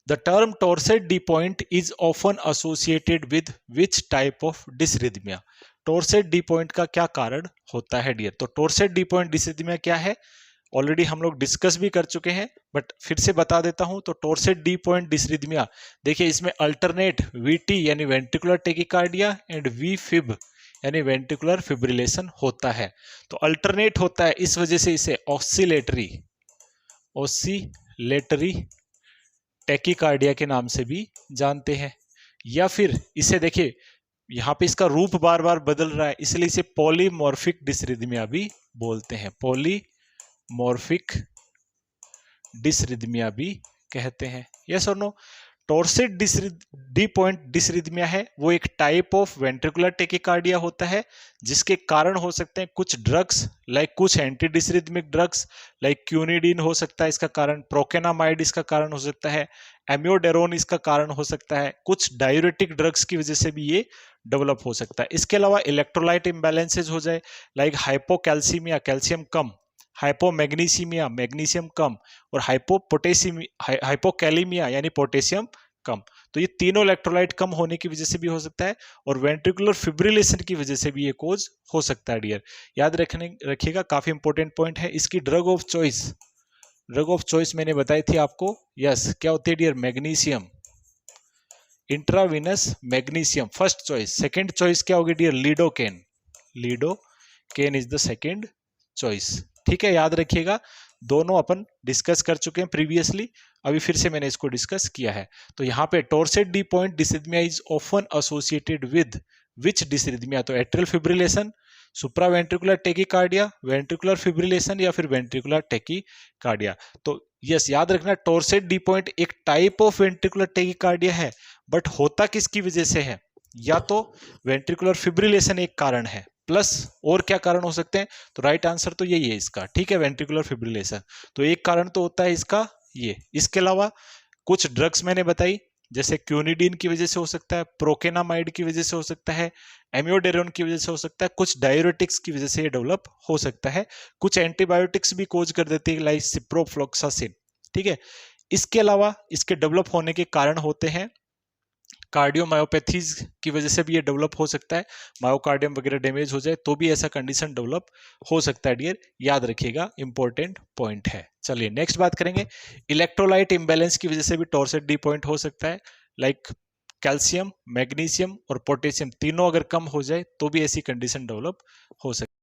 The term torsades de pointes is often associated with which type of dysrhythmia. Torsades de pointes का क्या कारण होता है dear? तो टॉर्सेट डी पॉइंट डिसरिथमिया क्या है, ऑलरेडी हम लोग डिस्कस भी कर चुके हैं, बट फिर से बता देता हूं। तो टॉर्सेट डी पॉइंट डिसरिथमिया, देखिए इसमें अल्टरनेट वीटी यानी ventricular tachycardia and V fib यानी वेंट्रिकुलर फिब्रिलेशन होता है। तो अल्टरनेट होता है, इस वजह से इसे ऑसिलेटरी टेकिकार्डिया के नाम से भी जानते हैं। या फिर इसे देखिए यहां पे इसका रूप बार बार बदल रहा है, इसलिए इसे पॉलीमॉर्फिक डिसरिथमिया भी बोलते हैं, पॉलीमॉर्फिक डिसरिथमिया भी कहते हैं। यस और नो? टॉर्सेट डी पॉइंट डिसरिथमिया है वो एक टाइप ऑफ वेंट्रिकुलर टेकिकार्डिया होता है, जिसके कारण हो सकते हैं कुछ ड्रग्स, लाइक कुछ एंटी डिसरिथमिक ड्रग्स लाइक क्यूनिडीन हो सकता है इसका कारण, प्रोकेनामाइड इसका कारण हो सकता है, एम्योडेरोन इसका कारण हो सकता है, कुछ डायूरेटिक ड्रग्स की वजह से भी ये डेवलप हो सकता है। इसके अलावा इलेक्ट्रोलाइट इम्बैलेंसेज हो जाए, लाइक हाइपोकैल्सीमिया, कैल्शियम कम, हाइपोमैग्नीसीमिया, मैग्नीशियम कम, और हाइपोकैलीमिया यानी पोटेशियम कम। तो ये तीनों इलेक्ट्रोलाइट कम होने की वजह से भी हो सकता है, और वेंट्रिकुलर फिब्रिलेशन की वजह से भी ये कोज हो सकता है डियर। याद रखिएगा, काफी इंपॉर्टेंट पॉइंट है। इसकी ड्रग ऑफ चॉइस मैंने बताई थी आपको। यस, क्या होती है dear? Magnesium, intravenous magnesium first choice. Second choice क्या होगी dear? Lidocaine is the second choice. ठीक है, याद रखिएगा, दोनों अपन डिस्कस कर चुके हैं प्रीवियसली, अभी फिर से मैंने इसको डिस्कस किया है। तो यहाँ पे torsades de pointes dysrhythmia is often associated with which dysrhythmia? तो atrial fibrillation, supraventricular tachycardia, ventricular fibrillation, या फिर वेंट्रिकुलर टेकिकार्डिया। तो यस, याद रखना, टॉर्सेट डी पॉइंट एक टाइप ऑफ वेंट्रिकुलर टेकिकार्डिया है, बट होता किसकी वजह से है? या तो वेंट्रिकुलर फिब्रिलेशन एक कारण है, प्लस और क्या कारण हो सकते हैं? तो राइट आंसर तो यही है इसका। ठीक है, वेंट्रिकुलर फिब्रिलेशन तो एक कारण तो होता है इसका ये। इसके अलावा कुछ ड्रग्स मैंने बताई, जैसे क्यूनिडीन की वजह से हो सकता है, प्रोकेनामाइड की वजह से हो सकता है, एम्योडेरोन की वजह से हो सकता है, कुछ डायूरेटिक्स की वजह से ये डेवलप हो सकता है, कुछ एंटीबायोटिक्स भी कोज कर देती है लाइक सिप्रोफ्लोक्सासिन। ठीक है, इसके अलावा इसके डेवलप होने के कारण होते हैं कार्डियोमायोपैथीज की वजह से भी ये डेवलप हो सकता है, मायोकार्डियम वगैरह डैमेज हो जाए तो भी ऐसा कंडीशन डेवलप हो सकता है डियर। याद रखिएगा, इंपॉर्टेंट पॉइंट है। चलिए नेक्स्ट बात करेंगे, इलेक्ट्रोलाइट इंबैलेंस की वजह से भी टॉर्सेट डी पॉइंट हो सकता है, लाइक कैल्शियम, मैग्नीशियम और पोटेशियम तीनों अगर कम हो जाए तो भी ऐसी कंडीशन डेवलप हो सकती है।